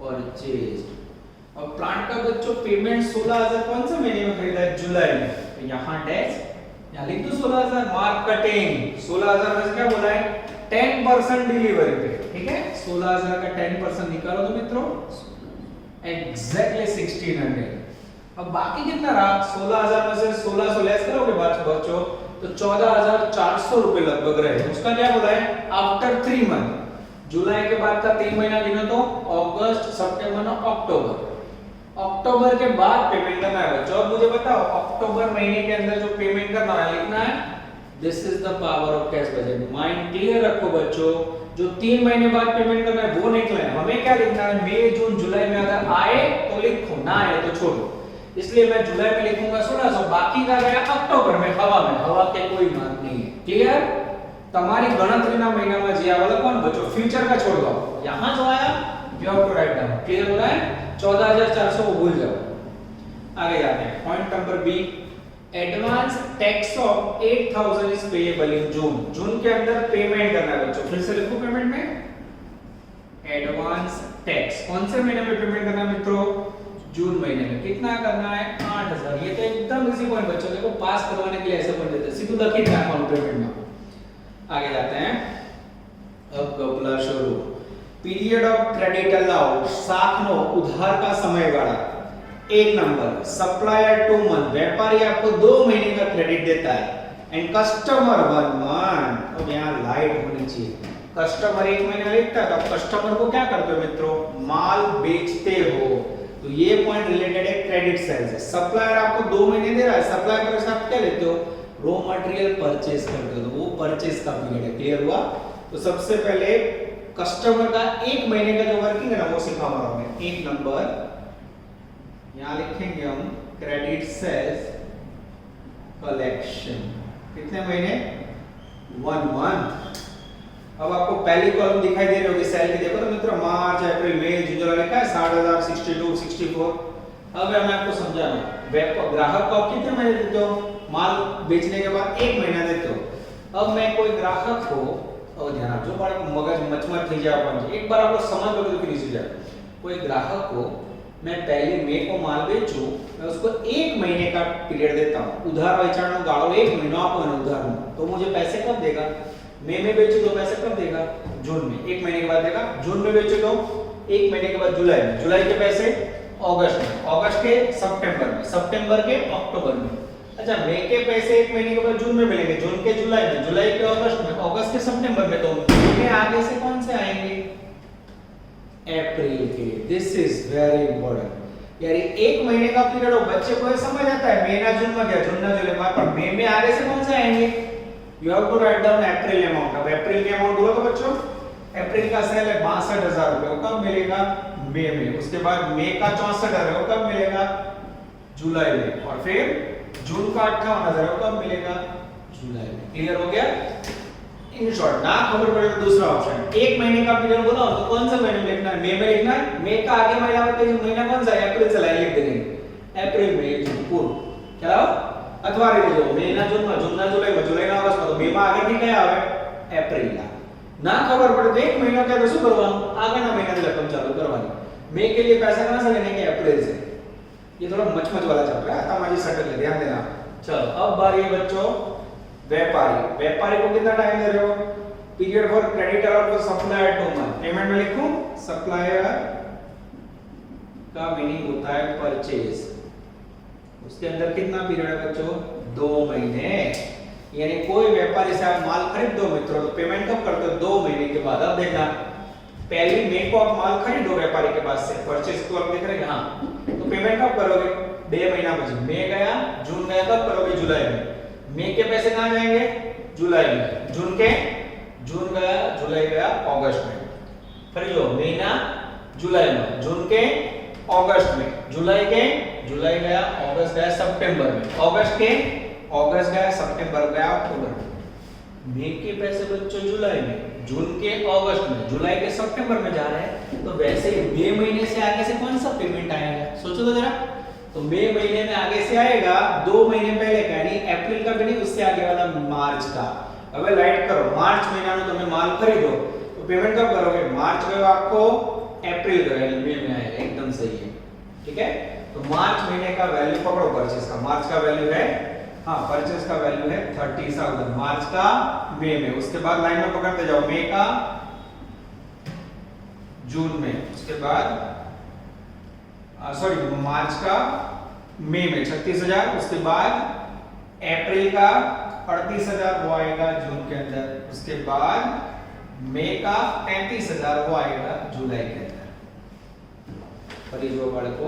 परचेस्ड। और प्लांट का बच्चों पेमेंट 16,000 कौन से महीने में खरीदा है, जुलाई में। तो यहां डैश यहां लिख दो 16,000, मार्क कटिंग 16,000 में क्या बोला है 10% डिलीवरी पे। ठीक है, 16,000 का 10% निकालो तो मित्रों एग्जैक्टली 1600। अब बाकी कितना रहा, 16,000 में से 1600 लेस करोगे बच्चों तो 14,400 रुपए लगभग रहे। उसका क्या बोला है आफ्टर 3 मंथ। जुलाई के बाद का 3 महीना गिनो तो अगस्त, सितंबर और अक्टूबर। अक्टूबर के बाद पेमेंट करना है बच्चों। अब मुझे बताओ अक्टूबर महीने के अंदर जो पेमेंट करना है लिखना है, this is the power of cash budget. Mind clear रखो बच्चों, जो 3 महीने बाद पेमेंट करना है वो निकला है, हमें क्या लिखना है मई जून जुलाई में अगर आए तो लिखो, ना आए तो छोड़ो। इसलिए मैं जुलाई में लिखूंगा 1600, बाकी का गया अक्टूबर में, हवा में, हवा के कोई मान नहीं है। क्लियर। તમારી ગણતરીના મહિનામાં જે આવેલા કોણ બચ્ચો फ्यूचर का छोड़ दो, यहां जो आया you have to write down. Clear हो रहा है, 14,400 को भूल जाओ। आगे जाते हैं point number B, advance tax of 8,000 is payable in June. June के अंदर पेमेंट करना है बच्चों, फिर से लिखो पेमेंट में एडवांस टैक्स कौन से महीने में पेमेंट करना है मित्रों, जून महीने में। कितना करना है 8,000। ये तो एकदम इजी पॉइंट बच्चों, देखो पास करवाने के लिए ऐसे पॉइंट देते हैं, सीधे लखी दे अकाउंट पेमेंट में। आगे जाते हैं, अब कपला शुरू। पीरियड ऑफ क्रेडिट अलाउड, साखनो उधार का समयगाला। 1 नंबर सप्लायर 2 मंथ, व्यापारी आपको 2 महीने का क्रेडिट देता है। And customer 1 month. अब यहाँ लाइट होनी चाहिए। कस्टमर 1 महीना लिखता है तो आप कस्टमर को क्या करते हो मित्रों, माल बेचते हो, तो ये पॉइंट रिलेटेड है क्रेडिट साइड से। सप्लायर आपको 2 महीने दे रहा है, सप्लायर के साथ क्या लेते हो, रॉ मटेरियल परचेज करते हो, तो वो परचेज का पीरियड है। क्लियर हुआ? तो सबसे पहले कस्टमर का 1 महीने का जो वर्किंग है ना वो सिखा रहा हूं मैं। 1 नंबर यहां लिखेंगे हम क्रेडिट सेल्स कलेक्शन, कितने महीने, 1 मंथ। अब आपको पहली कॉलम दिखाई दे रही होगी सेल की, देखो तो मित्रों मार्च अप्रैल मई जून जुलाई लिखा है 60,000 62 64। अब मैं आपको समझाना, ग्राहक को आप कितने महीने देते हो, माल बेचने के बाद 1 महीना देते हो। अब मैं कोई ग्राहक को, और ध्यान रखो बड़ा मगज मचमच થઈ જાય अपन, एक बार आप लोग समझ लोगे तो फिर इजी जाए। कोई ग्राहक को मैं पहली मई को माल बेचूं, मैं उसको 1 महीने का पीरियड देता हूं। उधार वेचाणનો ગાળો 1 મહિનો આપવાનો ઉધાર, तो मुझे पैसे कब देगा, मई में बेचूं तो पैसे कब देगा, जून में, 1 महीने के बाद देगा। जून में बेचूं तो 1 महीने के बाद जुलाई में, जुलाई के पैसे अगस्त में, अगस्त के सितंबर में, सितंबर के अक्टूबर में। अच्छा, मई के पैसे 1 महीने के बाद जून में मिलेंगे, जून के जुलाई में, जुलाई के अगस्त में, अगस्त के सितंबर में। तो मई आगे से कौन से आएंगे, अप्रैल के। दिस इज वेरी इंपॉर्टेंट यार, 1 महीने का पीरियड हो, बच्चे को समझ आता है मई ना जून में गया, जून ना जुलाई में, पर मई में आगे से कौन से आएंगे, you have to write down April amount. अब अप्रैल के अमाउंट बोलो तो बच्चों, अप्रैल का सेल है 62,000 रुपए, वो कब मिलेगा, मई में। उसके बाद मई का 64,000 है, वो कब मिलेगा, जुलाई में। और फिर जून का 58,000 है, वो कब मिलेगा, जुलाई में। क्लियर हो गया? इन शॉर्ट, ना खबर पड़े तो दूसरा ऑप्शन, 1 महीने का पीरियड बोला तो कौन सा महीने में लिखना है, मई में लिखना है। मई का आगे महीना महीना कौन सा है, अप्रैल से लाइन लिख देंगे, अप्रैल मई जून पूर्ण, क्या अथवा रे जो मई ना जून में, जून ना जुलाई में, जुलाई ना अगस्त में, तो मई में आगे नहीं क्या આવે એપ્રિલ ना खबर पड़े तो 1 महीना क्या तो શું કરવાનું, આગળના મહિનાની રકમ ચાલુ કરવાની। मई के लिए पैसा कहां से लेने के, अप्रैल से। ये थोड़ा मचमच वाला चल रहा है, तमाजी सटल है, ध्यान देना। चलो अब बारी है बच्चों व्यापारी। व्यापारी को कितना टाइम दे रहे हो, पीरियड फॉर क्रेडिटर और सप्लायर 2 मंथ। पेमेंट में लिखूं, सप्लायर का मीनिंग होता है परचेज, उसके अंदर कितना पीरियड है बच्चों, 2 महीने। यानी कोई व्यापारी से आप माल खरीद दो मित्रों, तो पेमेंट कब करते हो, 2 महीने के बाद। अब देखना, पहली मई को आप माल खरीदो व्यापारी के पास से, परचेज को आप देख रहे हैं, हां, तो पेमेंट कब करोगे, 2 महीना પછી। मई गया, जून गया, कब करोगे, जुलाई में। मई के पैसे कहां जाएंगे, जुलाई में। जून के, जून गया, जुलाई गया, अगस्त में। फिर जो महीना जुलाई में, जून के अगस्त में, जुलाई के, जुलाई गया, अगस्त गया, सितंबर में, अगस्त के, अगस्त गया, सितंबर गया, अक्टूबर में। मई के पैसे बच्चों जुलाई में, जून के अगस्त में, जुलाई के सितंबर में जा रहे हैं, तो वैसे मई महीने से आगे से कौन सा पेमेंट आएगा, सोचो तो जरा। तो मई महीने में आगे से आएगा 2 महीने पहले का, यानी अप्रैल का भी नहीं, उससे आगे वाला मार्च का। अब राइट करो, मार्च महीना में तुम्हें माल खरीदो तो पेमेंट कब करोगे, मार्च गयो आपको, अप्रैल गयो, यानी मई में आएगा, एकदम सही है। ठीक है, तो मार्च महीने का वैल्यू पकड़ो परचेज का। मार्च का वैल्यू है, हाँ परचेज का वैल्यू है 30,000 मार्च का, मई में। उसके बाद लाइन में पकड़ते जाओ, मई का, जून में, उसके बाद सॉरी मार्च का, मई में 36,000, उसके बाद अप्रैल का 38,000 वो आएगा जून के अंदर, उसके बाद मई का 33,000 वो आएगा जुलाई के अंदर। फरी जो बाળકો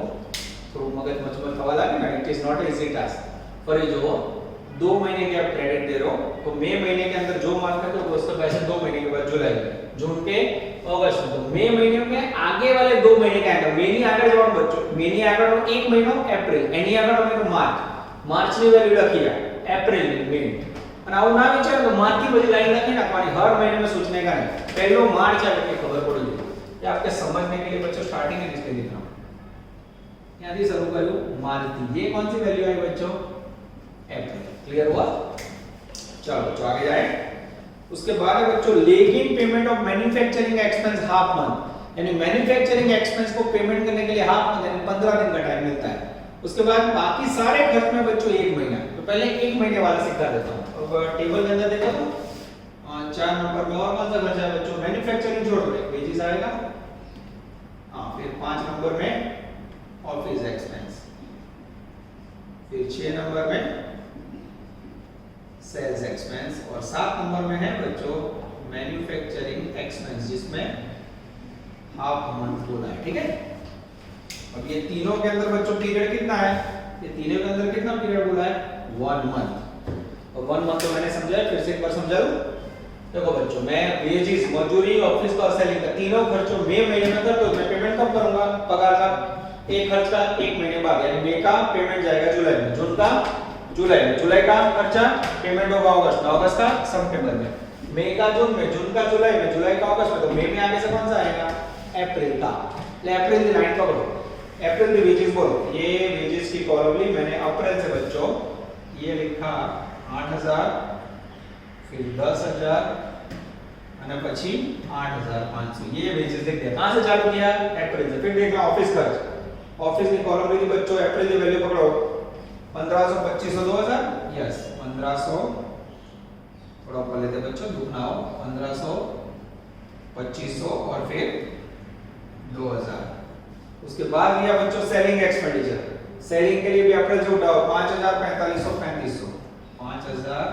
થોડું મગજ મચમચ થવા લાગે ને, it is not easy task. फरी जो 2 महीने के आप क्रेडिट दे रहे हो, तो मई महीने के अंदर जो माल खरीदो तो उसका पैसे 2 महीने के बाद जुलाई में, जून के अगस्त में। तो मई महीने में आगे वाले 2 महीने का आएगा, मई ની આગળ જવાનું બચ્ચો, મઈ ની આગળ 1 મહિનો એપ્રિલ, એની આગળ અમે માર્ચ, માર્ચ ની વેલ્યુ લખીએ, એપ્રિલ ની મઈ। અને આવું ના વિચારો તો માર્ચ की बड़ी लाइन लखी नाखवानी, हर महीने में सोचने का नहीं, पहलो मार्च आके के खबर पड़ जाए। ये आपके समझने के लिए बच्चों स्टार्टिंग में इसलिए लिख रहा हूं, यहां से शुरू करूं मार्च थी, ये कौन सी वैल्यू आई बच्चों, अप्रैल। क्लियर हुआ? चलो बच्चों आगे जाए। उसके बाद है बच्चों lagging payment of manufacturing expense half month, यानी मैन्युफैक्चरिंग एक्सपेंस को पेमेंट करने के लिए हाफ मंथ यानी 15 दिन का टाइम मिलता है। उसके बाद बाकी सारे खर्च में बच्चों 1 महीना। तो पहले 1 महीने वाला सिखा देता हूं। अब टेबल के अंदर देखो तो 4 नंबर में और कौन सा खर्चा है बच्चों, मैन्युफैक्चरिंग जोड़ दो, वेजेस आएगा, हां, फिर 5 नंबर में ऑफिस एक्सपेंस, फिर 6 नंबर में सेल्स एक्सपेंस, और 7 नंबर में है बच्चों मैन्युफैक्चरिंग एक्सपेंस, जिसमें हाफ मंथ बोला है। ठीक है, अब ये तीनों के अंदर बच्चों पीरियड कितना है, ये तीनों के अंदर कितना पीरियड बोला है, 1 मंथ। और 1 मंथ तो मैंने समझाया, फिर से एक बार समझा दूं। देखो बच्चों, मैं वेजेस, मजदूरी, ऑफिस का, सेलिंग का तीनों खर्चों मई महीने में कर दो, मैं पेमेंट कब करूंगा पगार का, एक खर्च का 1 महीने बाद, यानी मई का पेमेंट जाएगा जुलाई में, जून का जुलाई में, जुलाई का खर्चा पेमेंट होगा अगस्त में, अगस्त का सितंबर में, मई का जून में, जून का जुलाई में, जुलाई का अगस्त में, तो मई में आगे से कौन सा आएगा, अप्रैल का। ले अप्रैल की लाइन पकड़ो, अप्रैल की वेजेस बोलो, ये वेजेस की कॉलम ली मैंने अप्रैल से बच्चों, ये लिखा 8000, फिर 10000 અને પછી 8500, ये वेजेस लिख दिया। कहां से चालू किया, अप्रैल से। फिर देखना ऑफिस खर्च, ऑफिस की कॉलम ली थी बच्चों, अप्रैल की वैल्यू पकड़ो 1500, 2500, 2000, यस 1500, थोड़ा ऊपर लेते बच्चों, दुगना हो, 1500, 2500 और फिर 2000। उसके बाद लिया बच्चों सेलिंग एक्सपेंडिचर, सेलिंग के लिए भी अप्रैल से उठाओ 5000, 4500, 3500, 5000,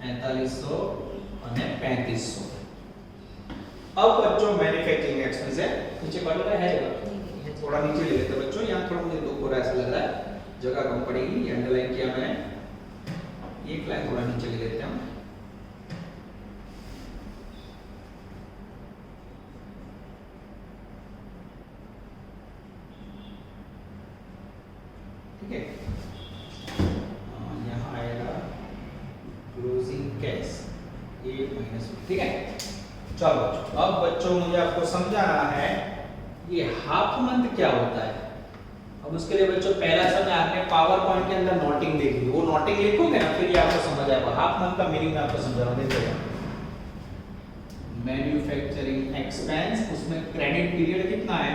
4500 અને 3500। अब बच्चों मैन्युफैक्चरिंग एक्सपेंस है, नीचे काट रहा है जगह, थोड़ा नीचे ले लेते बच्चों, यहाँ थोड़ा मुझे दुख हो रहा है, ऐसा लग रहा है जगह कम पड़ेगी, ये अंडरलाइन किया मैंने, एक लाइन थोड़ा नीचे ले लेते हैं। ठीक है, यहाँ आएगा क्लोजिंग कैश 1 माइनस, ठीक है। चलो अब बच्चों मुझे आपको समझाना है ये हाफ मंथ क्या होता है। अब उसके लिए बच्चों पहला समय आपने पावर पॉइंट के अंदर नोटिंग देखी, वो नोटिंग लिखोगे ना, फिर ये आपको समझ आएगा। हाफ मंथ का मीनिंग मैं आपको समझा रहा हूं, देखिए मैन्युफैक्चरिंग एक्सपेंस, उसमें क्रेडिट पीरियड कितना है,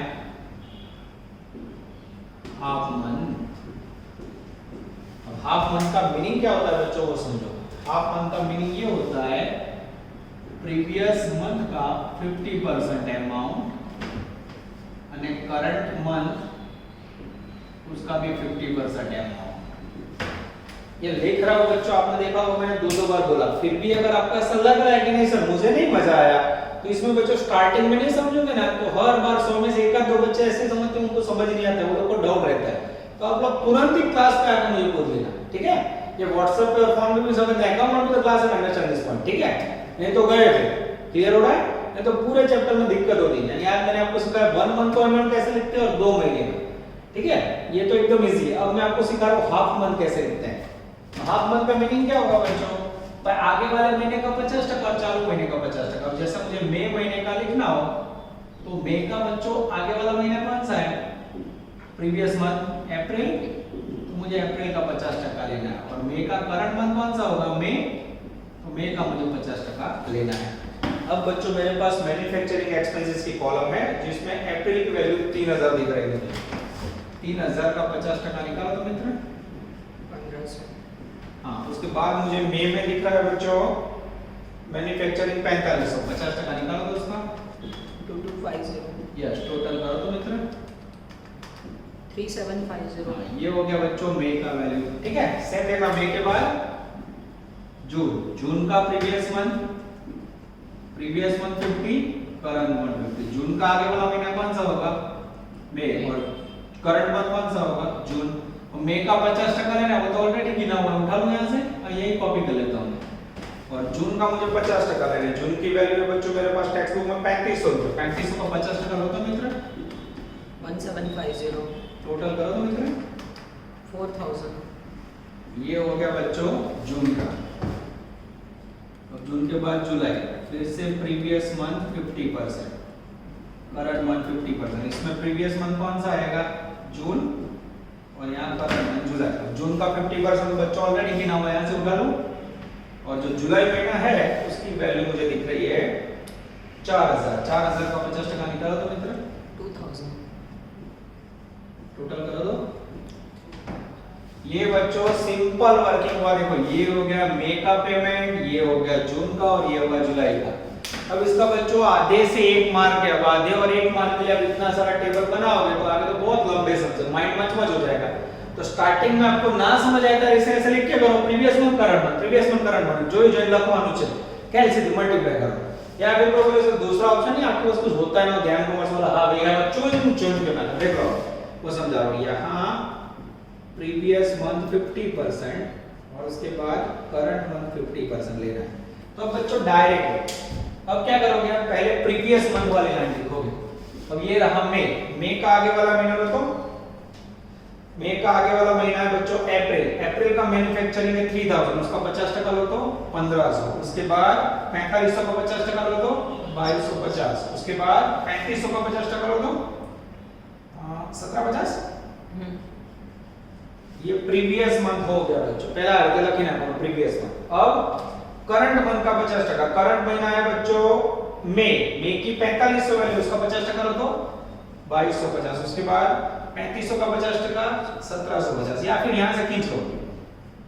हाफ मंथ। अब हाफ मंथ का मीनिंग क्या होता है बच्चों, वो समझो। हाफ मंथ का मीनिंग ये होता है प्रीवियस मंथ का 50% अमाउंट અને करंट मंथ उसका भी 50% अमाउंट। ये लिख रहा हूं बच्चों, आपने देखा होगा मैंने 2-2 बार बोला, फिर भी अगर आपको ऐसा लग रहा है कि नहीं सर मुझे नहीं मजा आया, तो इसमें बच्चों स्टार्टिंग में नहीं समझोगे ना, तो हर बार 100 में से 1-2 बच्चे ऐसे समझते हैं उनको समझ नहीं आता, वो लोग को डाउट रहता है, तो आप लोग तुरंत ही क्लास पे आकर मुझे पूछ लेना, ठीक है। ये व्हाट्सएप पे और फोन पे भी समझना है, come to the class and understand this point, ठीक है। नहीं तो गए फिर, क्लियर हो रहा है, नहीं तो पूरे चैप्टर में दिक्कत होती है। यानी आज मैंने आपको सिखाया 1 मंथ को अमाउंट कैसे लिखते हैं और 2 महीने में, ठीक है, ये तो एकदम इजी है। अब मैं आपको सिखा रहा हूं हाफ मंथ कैसे लिखते हैं। हाफ मंथ का मीनिंग क्या होगा बच्चों, पर आगे वाले महीने का 50% और चालू महीने का 50%। अब जैसे मुझे मई महीने का लिखना हो, तो मई का बच्चों आगे वाला महीना कौन सा है, प्रीवियस मंथ अप्रैल, तो मुझे अप्रैल का 50% लेना है। और मई का करंट मंथ कौन सा होगा, मई, तो मई का मुझे 50% लेना है। अब बच्चों मेरे पास मैन्युफैक्चरिंग एक्सपेंसेस की कॉलम है, जिसमें अप्रैल की वैल्यू 3000 दिख रही है। 3000 का 50% निकालो तो मित्र 1500। हाँ, उसके बाद मुझे मई में दिख रहा है बच्चों मैन्युफैक्चरिंग 4500, 50% निकालो तो उसका 2250। यस, टोटल करो तो मित्र 3750। हाँ, ये हो गया बच्चों मई का वैल्यू, ठीक है। सेम देखना मई के बाद जून, जून का प्रीवियस मंथ 50, करंट मंथ 50। जून का आगे वाला महीना कौन सा होगा, मई, और करंट मंथ कौन सा होगा, जून। और मई का 50% लेना है, वो तो ऑलरेडी गिना हुआ है, उठा लूं यहां से और यही कॉपी कर लेता हूं। और जून का मुझे 50% लेना है। जून की वैल्यू है बच्चों मेरे पास टेक्स्ट बुक में 3500 रुपए, 3500 का 50% होता है मित्र 1750। टोटल करो तो मित्र 4000। ये हो गया बच्चों जून का। अब जून के बाद जुलाई, फिर से प्रीवियस मंथ 50%, करंट मंथ 50%। इसमें प्रीवियस मंथ कौन सा आएगा, जून, और यहाँ करंट मंथ जुलाई। जून का 50% बच्चों ऑलरेडी गिना हुआ है, यहाँ से उठा लो। और जो जुलाई महीना है उसकी वैल्यू मुझे दिख रही है 4000। 4000 का 50% निकालो तो मित्र 2000। टोटल करो तो ये बच्चों सिंपल वर्किंग हुआ। देखो ये हो गया मई का पेमेंट, ये हो गया जून का, और ये होगा जुलाई का। अब इसका बच्चों आधे से 1 मार्क है। अब आधे और 1 मार्क के लिए अब इतना सारा टेबल बनाओगे तो आगे तो बहुत लंबे सब्जेक्ट, माइंड मचमच हो जाएगा। तो स्टार्टिंग में आपको ना समझ आया था ऐसे ऐसे लिख के करो प्रीवियस मंथ करंट मंथ जो લખવાનું છે कैलसी से मल्टीप्लाई करो या फिर कोई बोले दूसरा ऑप्शन नहीं आपके पास कुछ होता है ना ध्यान कॉमर्स वाला हां भैया चेंज करना है देख लो वो समझा रहा हूं यहां प्रीवियस मंथ 50% और उसके बाद करंट मंथ 50% लेना है तो अब बच्चों डायरेक्ट अब क्या करोगे आप पहले प्रीवियस मंथ वाली लाइन लिखोगे अब ये रहा मई का आगे वाला महीना लो तो मई का आगे वाला महीना है बच्चों अप्रैल का मैन्युफैक्चरिंग है 3000 उसका 50% लो तो 1500 उसके बाद 4500 का 50% लो तो 2250 उसके बाद 3500 का 50% लो तो 1750 ये प्रीवियस मंथ हो गया बच्चों पहला अर्थ लिखना है प्रीवियस मंथ अब करंट मंथ का 50% करंट महीना है बच्चों मई की 4500 वैल्यू उसका 50% लो तो 2250 उसके बाद 3500 का 50% 1750 या फिर यहां से खींच लो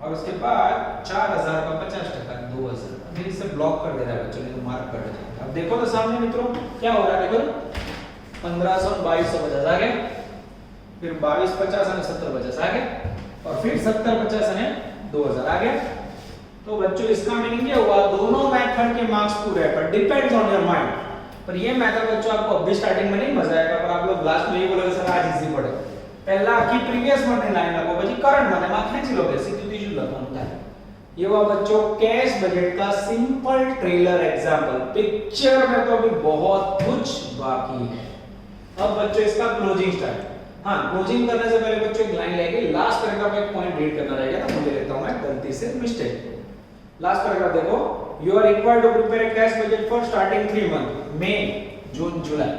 और उसके बाद 4000 का 50% 2000 फिर इसे ब्लॉक कर दे रहा है बच्चों ने तो मार्क कर देना अब देखो तो सामने मित्रों क्या हो रहा है देखो 1500 2250 आ गया फिर 2250 और 7050 आ गया और फिर 7050 और 2000 आ गया तो बच्चों इसका मीनिंग क्या हुआ दोनों मेथड के मार्क्स पूरे पर डिपेंड्स ऑन योर माइंड पर ये मेथड बच्चों आपको अभी स्टार्टिंग में नहीं मजा आएगा पर आप लोग लास्ट में ये बोलोगे सर आज इजी पड़े पहला की प्रीवियस मंथ लाइन लगो પછી करंट मंथ में खेच लोगे सीधું तीजું લખવાનું થાય ये हुआ बच्चों कैश बजट का सिंपल ट्रेलर एग्जांपल पिक्चर में तो अभी बहुत कुछ बाकी है अब बच्चों इसका क्लोजिंग स्टार्ट हां क्लोजिंग करने से पहले बच्चों एक लाइन लेके लास्ट पैराग्राफ में एक पॉइंट रीड करना रहेगा तो मुझे लेता हूं मैं गलती से मिस्टेक लास्ट पैराग्राफ देखो you are required to prepare a cash budget for starting 3 months May June July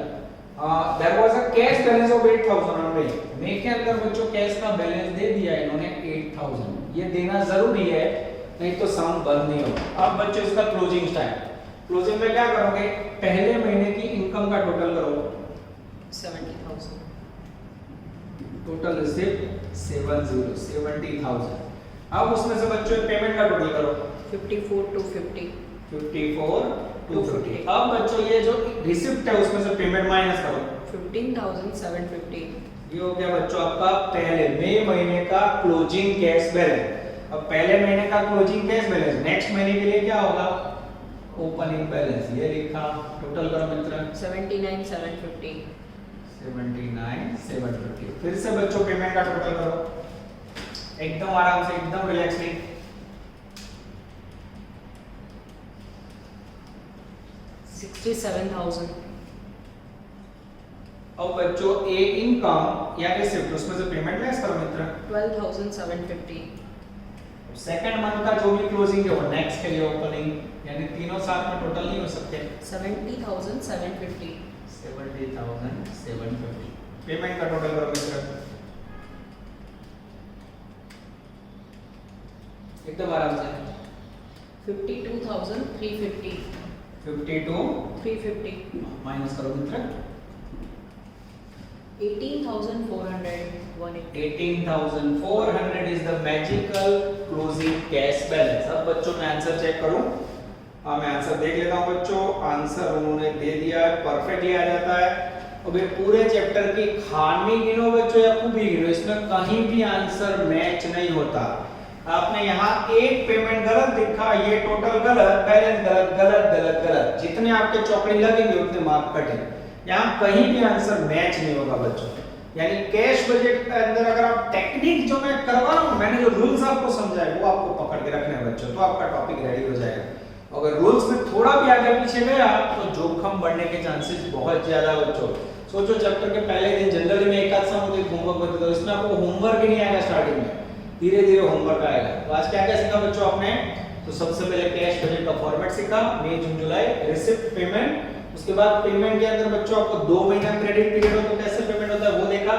there was a cash balance of 8000 on May के अंदर बच्चों कैश का बैलेंस दे दिया इन्होंने 8000 ये देना जरूरी है नहीं तो साउंड बंद नहीं होगा अब बच्चों इसका क्लोजिंग टाइम क्लोजिंग में क्या करोगे पहले महीने की इनकम का टोटल करो 70,000 टोटल रिसीव्ड 70000 अब उसमें से बच्चों पेमेंट का टोटल करो 54 to 50 54 to 50 अब बच्चों ये जो रिसिप्ट है उसमें से पेमेंट माइनस करो 15,750 ये हो गया बच्चों आपका पहले मई महीने का क्लोजिंग कैश बैलेंस अब पहले महीने का क्लोजिंग कैश बैलेंस नेक्स्ट महीने के लिए क्या होगा ओपनिंग बैलेंस ये लिखा टोटल करो मित्र 79,750 79,750 फिर से बच्चों पेमेंट का टोटल करो एकदम आराम से एकदम रिलैक्सली 67,000 अब बच्चों ए इनकम या रिसिप्ट उसमें से पेमेंट लेस करो मित्र 12,750 सेकंड मंथ का जो भी क्लोजिंग है वो नेक्स्ट के लिए ओपनिंग यानी तीनों साथ में टोटल नहीं हो सकते 70,750 70,750 पेमेंट का टोटल करो मित्र एकदम आराम से 52,350 52 350 माइनस करो मित्र 18,400 18,400 is the magical closing cash balance अब बच्चों मैं आंसर चेक करूं हाँ मैं आंसर देख लेता हूं बच्चों आंसर उन्होंने दे दिया है परफेक्टली आ जाता है अब ये पूरे चैप्टर की खामी गिनो बच्चों या खूबी गिनो इसमें कहीं भी आंसर मैच नहीं होता आपने यहाँ एक पेमेंट गलत लिखा ये टोटल गलत बैलेंस गलत गलत गलत गलत जितने आपके चौकड़ी लगेंगे उतने मार्क कटे यहाँ कहीं भी आंसर मैच नहीं होगा बच्चों यानी कैश बजट के अंदर अगर आप टेक्निक जो मैं करवा रहा हूँ मैंने जो रूल्स आपको समझाए वो आपको पकड़ के रखने हैं बच्चों तो आपका टॉपिक रेडी हो जाएगा अगर रूल्स में थोड़ा भी आगे पीछे गया तो जोखिम बढ़ने के चांसेस बहुत ज्यादा बच्चों सोचो चैप्टर के पहले दिन जनरली में एक आध समय होमवर्क बताता हूँ इसमें आपको होमवर्क ही नहीं आएगा स्टार्टिंग में धीरे धीरे होमवर्क आएगा तो आज क्या क्या सीखा बच्चों आपने तो सबसे पहले कैश बजट का फॉर्मेट सीखा मई जून जुलाई रिसिप्ट पेमेंट उसके बाद पेमेंट के अंदर बच्चों आपको 2 महीना क्रेडिट पीरियड हो तो कैसे पेमेंट होता है वो देखा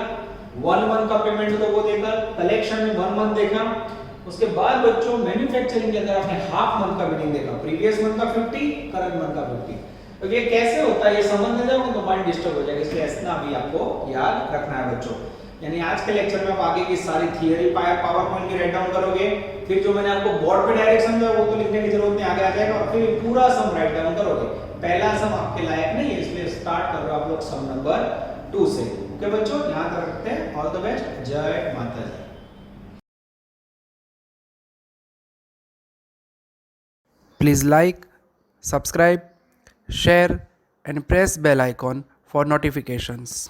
1 मंथ का पेमेंट हो तो वो देखा कलेक्शन में 1 मंथ देखा उसके बाद बच्चों मैन्युफैक्चरिंग के अंदर आपने हाफ मंथ का मीनिंग देखा प्रीवियस मंथ का 50 करंट मंथ का 50 तो ये कैसे होता है ये समझ में जाओगे तो माइंड डिस्टर्ब हो जाएगा इसलिए इतना भी आपको याद रखना है बच्चों यानी आज के लेक्चर में आप आगे की सारी थियरी पावर पॉइंट की राइट डाउन करोगे फिर जो मैंने आपको बोर्ड पे डायरेक्ट समझाया वो तो लिखने की जरूरत नहीं आगे आ जाएगा और फिर पूरा सम राइट डाउन करोगे पहला सम आपके लायक नहीं है इसलिए स्टार्ट कर रहे हो आप लोग सम नंबर 2 से ओके बच्चों यहां तक रखते हैं ऑल द बेस्ट जय माता दी। Please like, subscribe, share and press bell icon for notifications.